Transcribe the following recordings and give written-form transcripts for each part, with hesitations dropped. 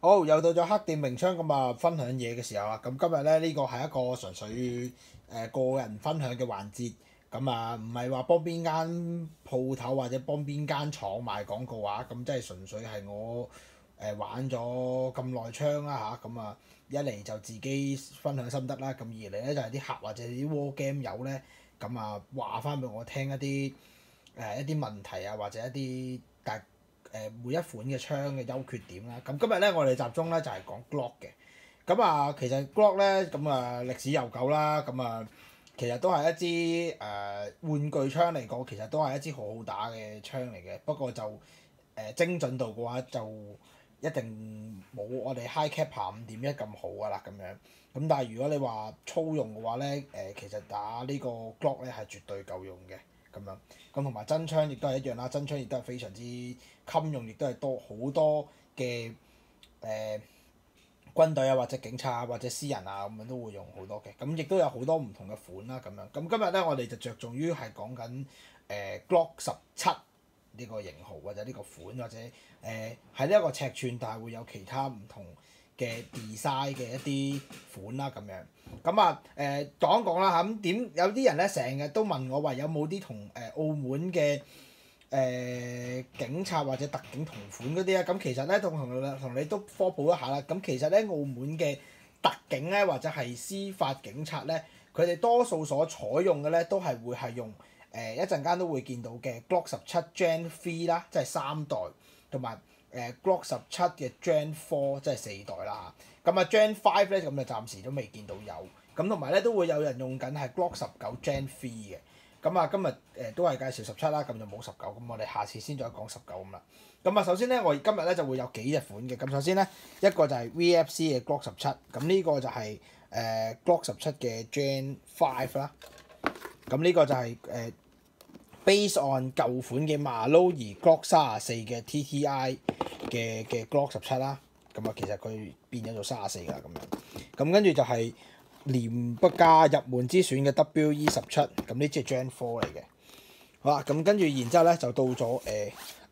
好，又到咗黑店名槍咁啊，分享嘢嘅時候啦。咁今日咧呢個係一個純粹個人分享嘅環節。咁啊，唔係話幫邊間鋪頭或者幫邊間廠賣廣告啊。咁即係純粹係我玩咗咁耐槍啦嚇。咁啊，一嚟就自己分享心得啦。咁二嚟咧就係啲客或者啲 war game 友咧，咁啊話翻俾我聽一啲問題啊，或者一啲每一款嘅槍嘅優缺點啦。咁今日咧我哋集中咧就係講 Glock 嘅。咁啊，其實 Glock 咧咁啊歷史悠久啦。咁啊，其實都係一支玩具槍嚟講，其實都係一支好好打嘅槍嚟嘅。不過就精準度嘅話，就一定冇我哋 High Cap 5.1咁好噶啦咁樣。咁但係如果你話粗用嘅話咧，其實打呢個 Glock 咧係絕對夠用嘅咁樣。咁同埋真槍亦都係一樣啦，真槍亦都係非常之襟用，亦都係好多嘅軍隊啊，或者警察啊，或者私人啊咁樣都會用好多嘅。咁亦都有好多唔同嘅款啦咁樣。咁今日咧我哋就着重於係講緊Glock 17呢個型號或者呢個款，或者喺呢一個尺寸，但係會有其他唔同嘅 design 嘅一啲款啦咁樣。咁啊講一講啦嚇。咁點有啲人咧成日都問我話有冇啲同澳門嘅警察或者特警同款嗰啲咧？咁其實咧同你都科普一下啦。咁其實咧澳門嘅特警咧或者係司法警察咧，佢哋多數所採用嘅咧都係會係用一陣間都會見到嘅 Glock 17 Gen 3啦，即係3代，同埋Glock 17嘅 Gen 4即係4代啦嚇。咁啊 Gen 5咧咁就暫時都未見到有。咁同埋咧都會有人用緊係 Glock 19 Gen 3嘅。咁啊今日都係介紹17啦，咁就冇19。咁我哋下次先再講19咁啦。咁啊首先咧我今日咧就會有幾隻款嘅。咁首先咧一個就係 VFC 嘅 Glock 17，咁呢個就係Glock 17嘅 Gen 5啦。咁呢個就係base on 舊款嘅 Marlowe Glock 34嘅 TTI 嘅 Glock 17啦。咁啊其實佢變咗做34㗎啦咁樣。咁跟住就係廉價入門之選嘅 WE17，咁呢支係 Gen 4嚟嘅。好啦，咁跟住然之後咧就到咗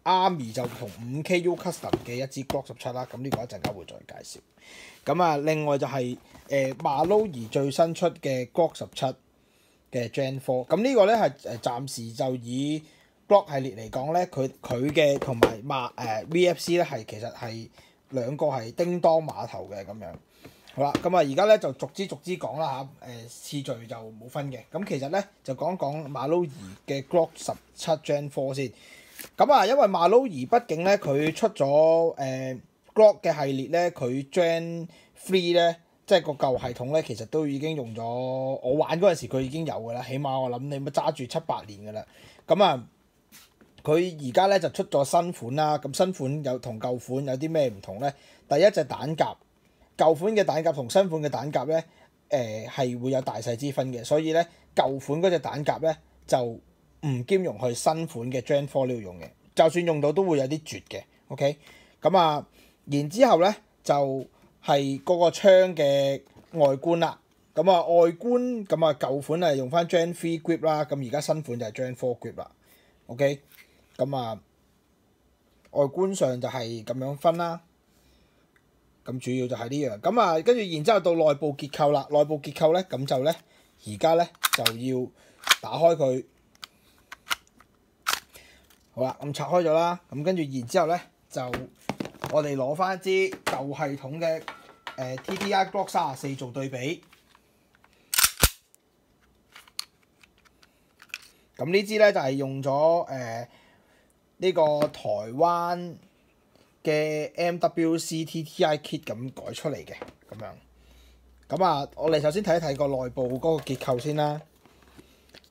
Army 就同5KU Custom 嘅一支 Glock 17啦。咁呢個一陣間會再介紹。咁啊另外就係Marlowe最新出嘅 Glock 17嘅 Gen 4。咁呢個咧係暫時就以 Glock 系列嚟講咧，佢嘅同埋VFC 咧係其實係兩個係叮當碼頭嘅咁樣。好啦，咁啊而家咧就逐支講啦嚇。次序就冇分嘅。咁其實咧就講Marlowe嘅 Glock 17 Gen 4先。咁啊因為Marlowe畢竟咧佢出咗Glock 嘅系列咧，佢 Gen 3咧即係個舊系統咧，其實都已經用咗。我玩嗰陣時佢已經有㗎啦，起碼我諗你咪揸住7-8年㗎啦。咁啊佢而家咧就出咗新款啦。咁新款有同舊款有啲咩唔同咧？第一隻彈夾。舊款嘅彈夾同新款嘅彈夾咧，係會有大細之分嘅，所以咧舊款嗰隻彈夾咧就唔兼容去新款嘅 Gen 4呢度用嘅，就算用到都會有啲絕嘅。OK，咁啊，然之後咧就係嗰個槍嘅外觀啦。咁啊外觀咁啊舊款係用翻 Gen 3 grip 啦，咁而家新款就係 Gen 4 grip 啦。OK，咁啊外觀上就係咁樣分啦。咁主要就係呢樣。咁啊跟住然之後到內部結構啦。內部結構咧咁就咧而家咧就要打開佢。好啦，咁拆開咗啦。咁跟住然之後咧就我哋攞翻一支舊系統嘅TTI Glock 34做對比。咁呢支咧就係用咗呢個台灣嘅 MWC TTI Kit 咁改出嚟嘅咁樣。咁啊我哋首先睇一睇個內部嗰個結構先啦。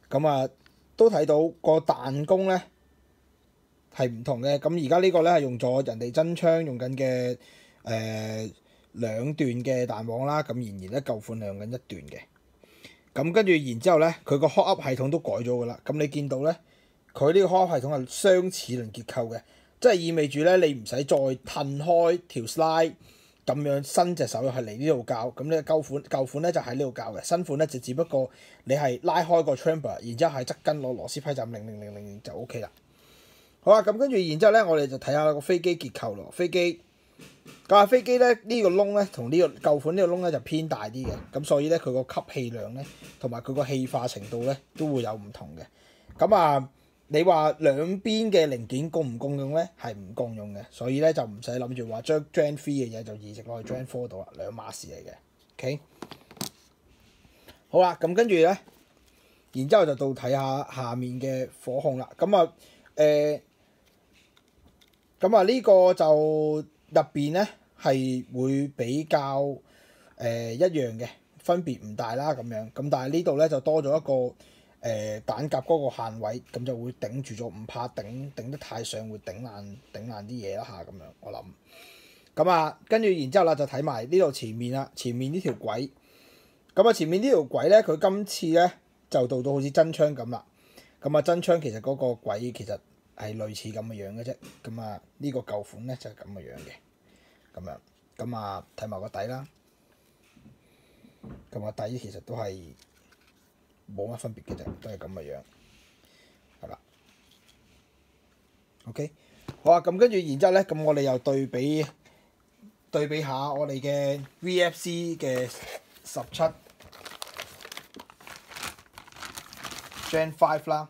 咁啊都睇到個彈弓咧係唔同嘅。咁而家呢個咧係用咗人哋真槍用緊嘅兩段嘅彈簧啦。咁然而咧舊款用緊一段嘅。咁跟住然之後咧佢個 hot up 系統都改咗㗎啦。咁你見到咧佢呢個 hot up 系統係雙齒輪結構嘅。即係意味住咧，你唔使再褪開條 slide 咁樣伸隻手係嚟呢度校。咁呢舊款咧就喺呢度校嘅，新款咧就只不過你係拉開個 chamber，然之後喺側跟攞螺絲批站000就 OK 啦。好啦，咁跟住然之後咧，我哋就睇下個飛機結構咯。飛機架飛機咧呢個窿咧同呢個舊款呢個窿咧就偏大啲嘅，咁所以咧佢個吸氣量咧同埋佢個氣化程度咧都會有唔同嘅。咁啊，你話兩邊嘅零件共唔共用咧？係唔共用嘅，所以咧就唔使諗住話將 Gen 3嘅嘢就移植落去 Gen 4度啦，兩碼事嚟嘅。OK， 好啦，咁跟住咧，然之後就到睇下面嘅火控啦。咁啊呢個就入邊咧係會比較一樣嘅，分別唔大啦咁樣。咁但係呢度咧就多咗一個彈夾嗰個限位，咁就會頂住咗，唔怕頂得太上，會頂爛啲嘢啦嚇咁樣，我諗。咁啊，跟住然之後啦，就睇埋呢度前面啦，前面呢條軌。咁啊，前面呢條軌咧，佢今次咧就到好似真槍咁啦。咁啊，真槍其實嗰個軌其實係類似咁嘅樣嘅啫。咁啊，呢個舊款咧就係咁嘅樣嘅，咁樣。咁啊，睇埋個底啦。咁個底其實都係冇乜分別嘅啫，都係咁嘅樣，係啦。OK， 好啊。咁跟住然之後咧，咁我哋又對比下我哋嘅 VFC 嘅17 Gen 5啦。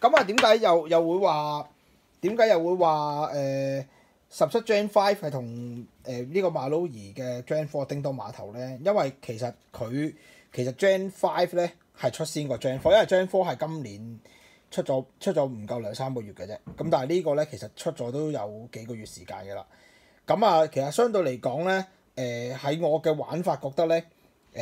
咁啊，點解又會話17 Gen 5係同呢個馬騮兒嘅 Gen 4叮當碼頭咧？因為其實 Gen 5咧係出先過 Gen 4，因為 Gen 4係今年出咗唔夠2-3個月嘅啫。咁但係呢個咧其實出咗都有幾個月時間嘅啦。咁啊，其實相對嚟講咧，喺我嘅玩法覺得咧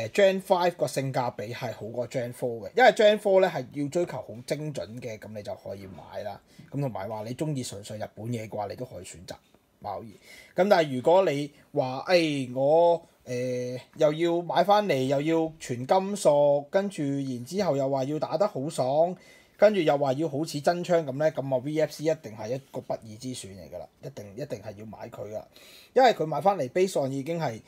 ，Gen 5個性價比係好過 Gen 4嘅，因為 Gen 4咧係要追求好精準嘅，咁你就可以買啦。咁同埋話你中意純粹日本嘢嘅話，你都可以選擇馬騮兒。咁但係如果你話我又要買翻嚟又要全金屬，跟住然之後又話要打得好爽，跟住又話要好似真槍咁咧，咁啊 VFC 一定係一個不二之選嚟㗎啦，一定係要買佢㗎，因為佢買翻嚟 base on 已經係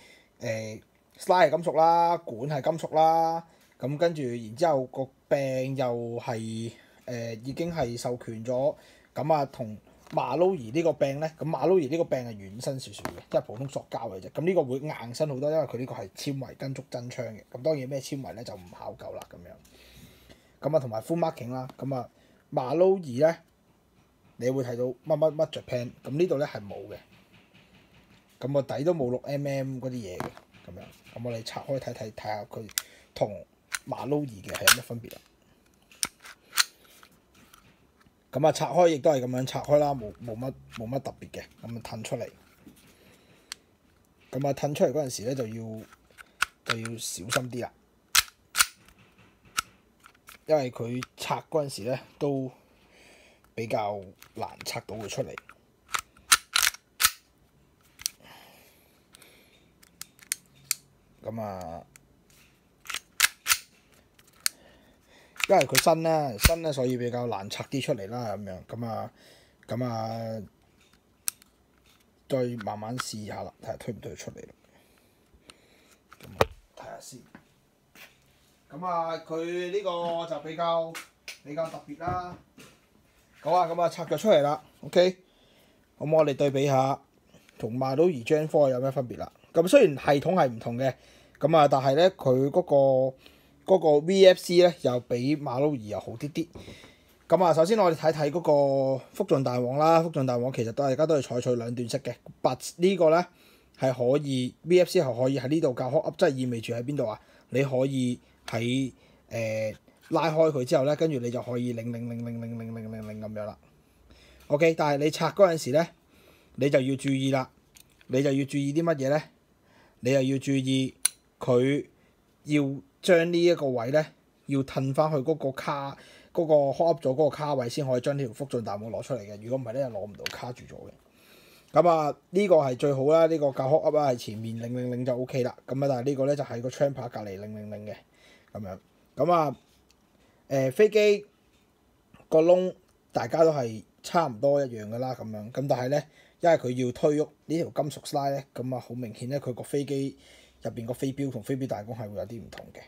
slide 係金屬啦，管係金屬啦，咁跟住然之後個柄又係已經係授權咗，咁啊同馬騮兒呢個柄咧，咁馬騮兒呢個柄係軟身少少嘅，即係普通塑膠嚟啫。咁呢個會硬身好多，因為佢呢個係纖維跟足真槍嘅。咁當然咩纖維咧就唔考究啦咁樣。咁啊同埋 full marking 啦，咁啊馬騮兒咧，你會睇到乜 Japan，咁呢度咧係冇嘅。咁個底都冇6mm 嗰啲嘢嘅，咁樣。咁我哋拆開睇下佢同馬騮兒嘅係有乜分別啊？咁啊拆開亦都係咁樣拆開啦，冇乜特別嘅。咁啊褪出嚟，咁啊褪出嚟嗰陣時咧就要小心啲啦，因為佢拆嗰陣時咧都比較難拆到佢出嚟。咁啊，因為佢新咧，所以比較難拆啲出嚟啦。咁樣，咁啊，再慢慢試下啦，睇下推唔推得出嚟啦。咁睇下先。咁啊，佢呢個就比較特別啦。好啊，咁啊拆咗出嚟啦。OK，咁我哋對比下同馬騮兒 Gen 4有咩分別啦。咁雖然系統係唔同嘅，咁啊，但係咧佢嗰個 VFC 咧又比馬騮兒又好啲啲。咁啊，首先我哋睇睇嗰個福盡彈簧啦。福盡彈簧其實大家都係採取兩段式嘅，but 呢個咧係可以 VFC 係可以喺呢度較 hot up，即係意味住喺邊度啊？你可以喺拉開佢之後咧，跟住你就可以擰咁樣啦。OK， 但係你拆嗰陣時咧，你就要注意啦。你就要注意啲乜嘢咧？你又要注意佢要將呢一個位咧，要褪翻去嗰個卡嗰個 hot up 咗嗰個卡位先可以將呢條福盡彈簧攞出嚟嘅。如果唔係咧，就攞唔到，卡住咗嘅。咁啊，呢個係最好啦。呢個較 hot up 啦，係前面擰就 OK 啦。咁啊，但係呢個咧就喺個槍把隔離擰嘅咁樣。咁啊，飛機個窿大家都係差唔多一樣噶啦，咁樣。咁但係咧，因為佢要推喐呢條金屬 slide 咧，咁啊好明顯咧，佢個飛機入邊個飛鏢同飛鏢彈弓係會有啲唔同嘅。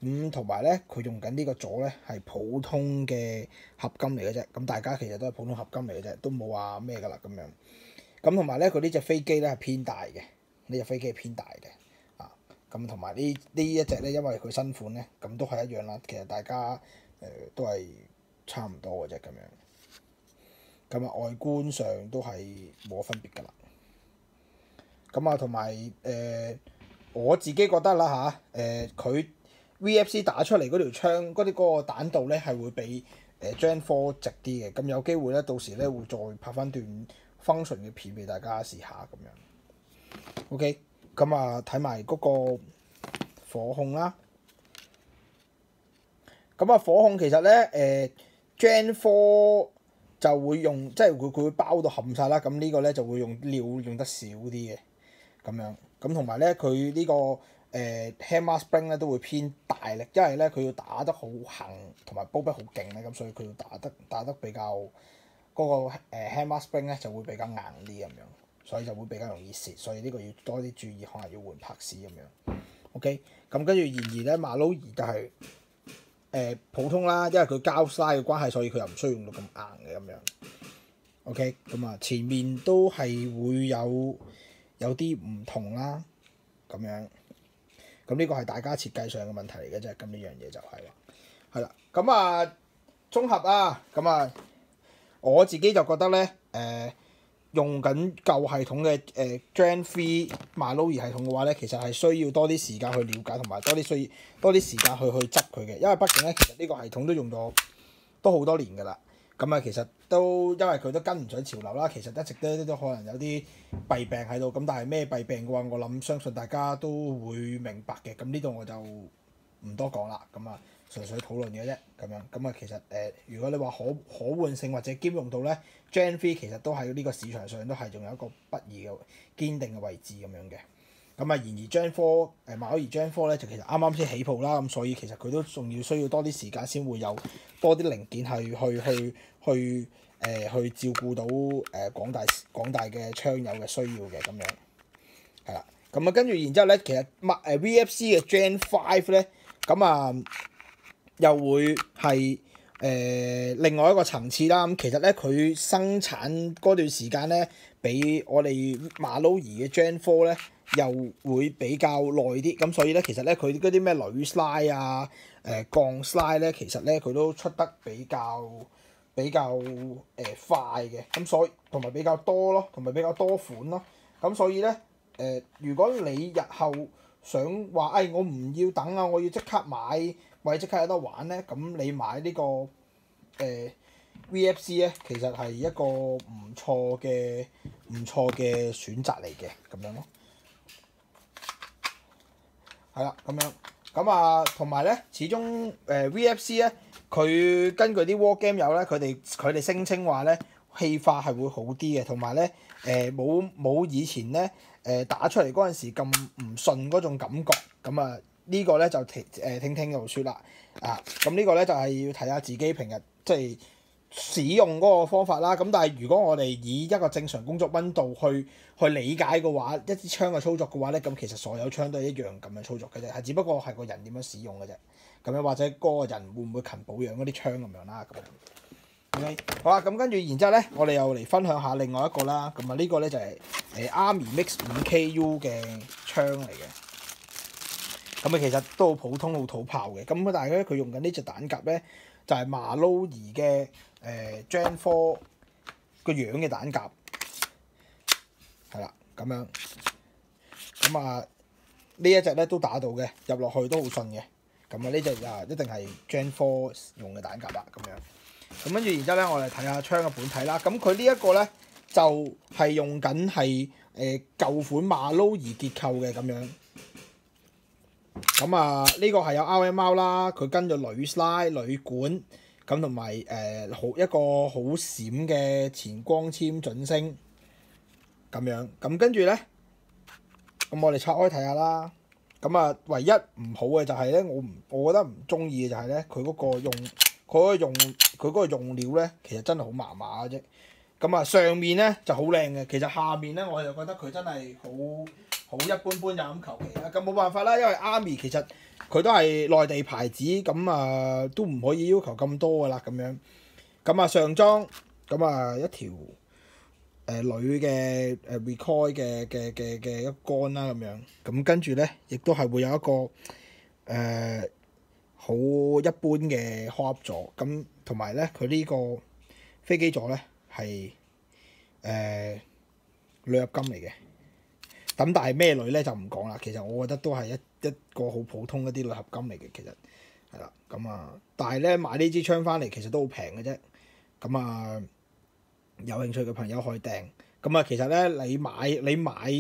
咁同埋咧，佢用緊呢個座咧係普通嘅合金嚟嘅啫。咁大家其實都係普通合金嚟嘅啫，都冇話咩噶啦咁樣。咁同埋咧，佢呢隻飛機咧係偏大嘅，呢隻飛機係偏大嘅啊。咁同埋呢一隻咧，因為佢新款咧，咁都係一樣啦。其實大家都係差唔多嘅啫咁樣。咁啊，外觀上都係冇分別㗎啦。咁啊，同埋我自己覺得啦嚇，佢VFC 打出嚟嗰條槍嗰個彈道咧係會比Gen 4直啲嘅。咁有機會咧，到時咧會再拍翻段 function 嘅片俾大家試下咁樣。OK，咁啊睇埋嗰個火控啦。咁啊火控其實咧Gen 4就會用，即係佢會包到冚晒啦。咁呢個咧就會用料用得少啲嘅咁樣。咁同埋咧佢呢個Hammer Spring 咧都會偏大力，因為咧佢要打得好行同埋煲得好勁咧，咁所以佢要打得比較嗰個Hammer Spring 咧就會比較硬啲咁樣，所以就會比較容易蝕，所以呢個要多啲注意，可能要換拍屎咁樣。OK， 咁跟住然而咧馬騮兒就係普通啦，因為佢膠 slide 嘅關係，所以佢又唔需要用到咁硬嘅咁樣。OK， 咁啊前面都係會有啲唔同啦咁樣。咁呢個係大家設計上嘅問題嚟嘅啫，咁呢樣嘢就係啦，咁啊綜合啊，咁啊我自己就覺得咧，用緊舊系統嘅Gen 3 Marlowe 系統嘅話咧，其實係需要多啲時間去了解，同埋多啲時間去執佢嘅，因為畢竟咧，其實呢個系統都用咗都好多年㗎啦。咁啊，其實都因為佢都跟唔上潮流啦，其實一直都可能有啲弊病喺度。咁但係咩弊病嘅話，我諗相信大家都會明白嘅。咁呢度我就唔多講啦。咁啊，純粹討論嘅啫。咁樣咁啊，其實如果你話可換性或者兼容度咧，Gen 3其實都喺呢個市場上都係仲有一個不易嘅堅定嘅位置咁樣嘅。咁啊，然而 Gen 4馬騮兒 Gen 4咧就其實啱啱先起步啦，咁所以其實佢都仲需要多啲時間先會有多啲零件係去照顧到廣大嘅槍友嘅需要嘅咁樣，係啦。咁啊跟住然之後咧，其實VFC 嘅 Gen 5咧，咁啊又會係另外一個層次啦。咁其實咧佢生產嗰段時間咧，比我哋馬騮兒嘅 Gen 4咧又會比較耐啲。咁所以咧，其實咧佢嗰啲咩鋁 slide 啊、鋼 slide 咧，其實咧佢都出得比較快嘅。咁所以同埋比較多咯，同埋比較多款咯。咁所以咧如果你日後想話我唔要等啊，我要即刻買或者即刻有得玩咧，咁你買呢個VFC 咧，其實係一個唔錯嘅選擇嚟嘅咁樣咯。係啦，咁樣咁啊，同埋咧，始終VFC 咧，佢根據啲 war game 友咧，佢哋聲稱話咧，氣化係會好啲嘅，同埋咧冇以前咧打出嚟嗰陣時咁唔順嗰種感覺。咁啊呢個咧就聽就算啦。咁呢個咧就係要睇下自己平日即係使用嗰個方法啦。咁但係如果我哋以一個正常工作溫度去理解嘅話，一支槍嘅操作嘅話咧，咁其實所有槍都係一樣咁樣操作嘅啫，係只不過係個人點樣使用嘅啫。咁樣或者嗰個人會唔會勤保養嗰啲槍咁樣啦。咁樣 OK 好啦，咁跟住然之後咧，我哋又嚟分享下另外一個啦。咁啊呢個咧就係Army Mix 5KU 嘅槍嚟嘅。咁啊其實都好普通好土炮嘅。咁但係咧佢用緊呢隻彈夾咧，就係Marlowe嘅Gen 4個樣嘅彈夾，係啦咁樣。咁啊呢一隻咧都打到嘅，入落去都好順嘅。咁啊呢隻一定係 Gen 4用嘅彈夾啦咁樣。咁跟住然之後咧，我哋睇下槍嘅本體啦。咁佢呢一個咧就係用緊係舊款Marlowe結構嘅咁樣。咁啊呢個係有 RMR 啦，佢跟咗鋁 slide 鋁管，咁同埋一個好閃嘅前光纖準星咁樣。咁跟住咧，咁我哋拆開睇下啦。咁啊唯一唔好嘅就係咧，我覺得唔中意嘅就係咧，佢嗰個用料咧，其實真係好麻麻嘅啫。咁啊上面咧就好靚嘅，其實下面咧我就覺得佢真係好一般般，就咁求其啦。咁冇辦法啦，因為 Army 其實佢都係內地牌子，咁啊都唔可以要求咁多噶啦咁樣。咁啊上裝咁啊一條鋁嘅recoil 嘅一桿啦咁樣，咁跟住咧亦都係會有一個好一般嘅開合座，咁同埋咧佢呢個飛機座咧係鋁合金嚟嘅，咁但係咩鋁咧就唔講啦。其實我覺得都係一個好普通一啲鋁合金嚟嘅，其實係啦。咁啊，但係咧買呢支槍翻嚟其實都好平嘅啫。咁啊，有興趣嘅朋友可以訂。咁啊，其實咧你買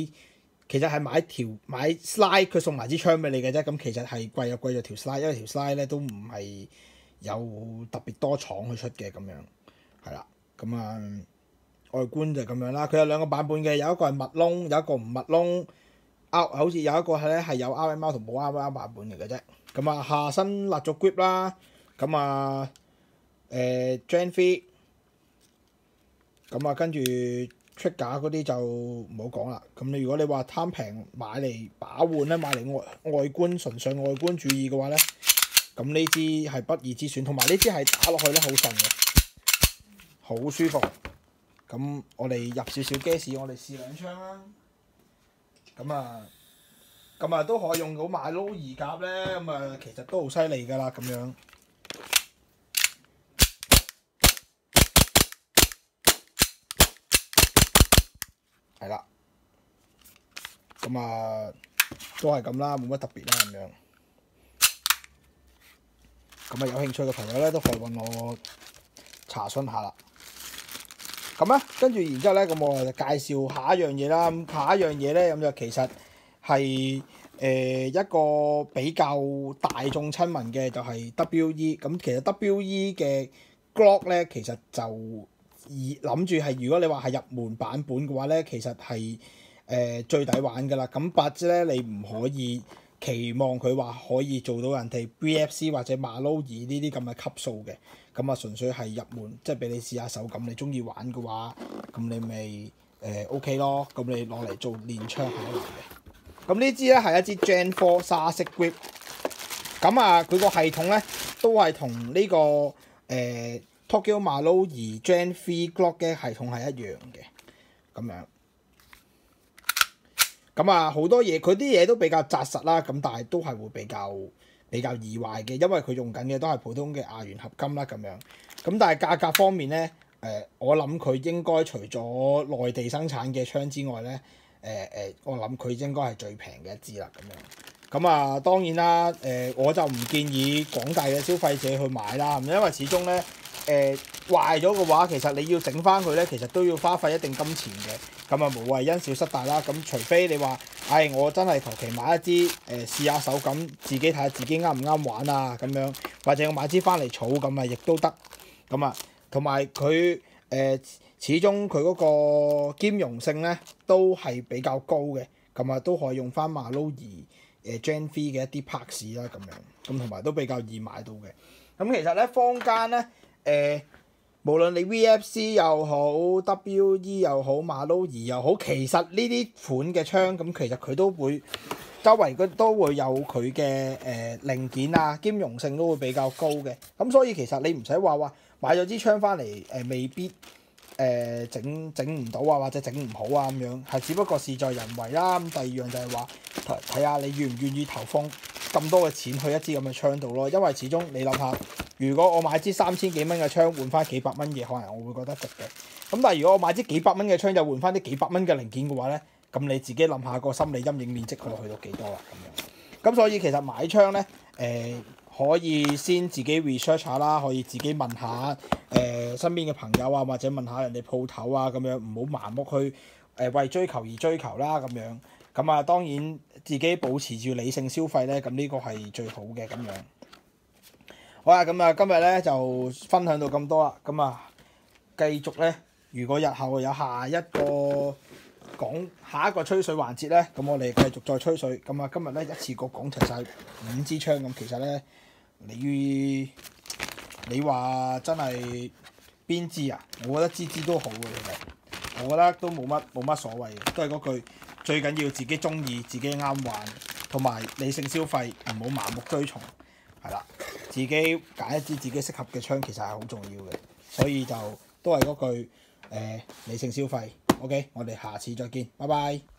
其實係買 slide， 佢送埋支槍俾你嘅啫。咁其實係貴咗條 slide， 因為條 slide 咧都唔係有特別多廠去出嘅咁樣，係啦。咁啊，外觀就咁樣啦。佢有兩個版本嘅，有一個係密窿，有一個唔密窿。好似有一個係有 RMR 同冇 RMR 版本嚟嘅啫。咁啊，下身蠟燭 grip 啦。咁啊Gen 3。咁啊，跟住出架嗰啲就唔好講啦。咁你如果你話貪平買嚟把玩咧，買嚟外觀純粹外觀主義嘅話咧，咁呢支係不二之選。同埋呢支係打落去咧好順嘅，好舒服。咁我哋入少少 gas，我哋試兩槍啦。咁啊都可以用到馬騮二甲咧。咁啊其實都好犀利㗎啦，咁樣。係啦，咁啊都係咁啦，冇乜特別啦咁樣。咁啊有興趣嘅朋友咧都可以揾我查詢下啦。咁咧跟住然之後咧，咁我就介紹下一樣嘢啦。咁下一樣嘢咧，咁就其實係一個比較大眾親民嘅，就係 WE。咁其實 WE 嘅 Glock 咧，其實就諗住係如果你話係入門版本嘅話咧，其實係最抵玩㗎啦。咁but咧你唔可以期望佢話可以做到人哋 BFC 或者馬騮兒呢啲咁嘅級數嘅。咁啊純粹係入門，即係俾你試下手感。你中意玩嘅話，咁你咪OK 咯。咁你攞嚟做練槍係得嘅。咁呢支咧係一支 Gen 4沙式 grip。咁啊佢個系統咧都係同呢個Tokyo Marui Gen 3 Glock 嘅系統係一樣嘅，咁樣。咁啊好多嘢，佢啲嘢都比較紮實啦，咁但係都係會比較易壞嘅，因為佢用緊嘅都係普通嘅亞鉛合金啦，咁樣。咁但係價格方面咧，我諗佢應該除咗內地生產嘅槍之外咧，我諗佢應該係最平嘅一支啦，咁樣。咁啊當然啦，我就唔建議廣大嘅消費者去買啦，因為始終咧。壞咗嘅話，其實你要整翻佢咧，其實都要花費一定金錢嘅，咁啊無謂因小失大啦。咁除非你話，我真係求其買一支試下手感，自己睇下自己啱唔啱玩啊咁樣，或者我買支翻嚟儲咁啊，亦都得。咁啊，同埋佢始終佢嗰個兼容性咧都係比較高嘅，咁啊都可以用翻馬騮兒Gen 3嘅一啲 parts 啦咁樣，咁同埋都比較易買到嘅。咁其實咧坊間咧。無論你 VFC 又好 WE 又好馬騮兒又好，其實呢啲款嘅槍咁，其實佢都會周圍都會有佢嘅零件啊，兼容性都會比較高嘅。咁所以其實你唔使話買咗支槍翻嚟未必整唔到啊，或者整唔好啊咁樣，係只不過事在人為啦。咁第二樣就係話睇下你願唔願意投放咁多嘅錢去一支咁嘅槍度咯。因為始終你諗下。如果我買支3000幾蚊嘅槍換翻幾百蚊嘅，可能我會覺得值嘅。咁但係如果我買支幾百蚊嘅槍又換翻啲幾百蚊嘅零件嘅話咧，咁你自己諗下個心理陰影面積可以去到幾多啦咁樣。咁所以其實買槍咧，可以先自己 research 下啦，可以自己問下身邊嘅朋友啊，或者問下人哋鋪頭啊咁樣，唔好盲目去為追求而追求啦咁樣。咁啊當然自己保持住理性消費咧，咁呢個係最好嘅咁樣。好啦，咁啊，今日咧就分享到咁多啦。咁啊，繼續咧，如果日後有下一個吹水環節咧，咁我哋繼續再吹水。咁啊，今日咧一次過講齊晒5支槍。咁其實咧，你話真係邊支啊？我覺得支都好嘅，其實我覺得都冇乜所謂嘅，都係嗰句最緊要自己中意，自己啱玩，同埋理性消費，唔好盲目追從，係啦。自己揀一支自己適合嘅槍，其實係好重要嘅，所以就都係嗰句理性消費。OK，我哋下次再見，拜拜。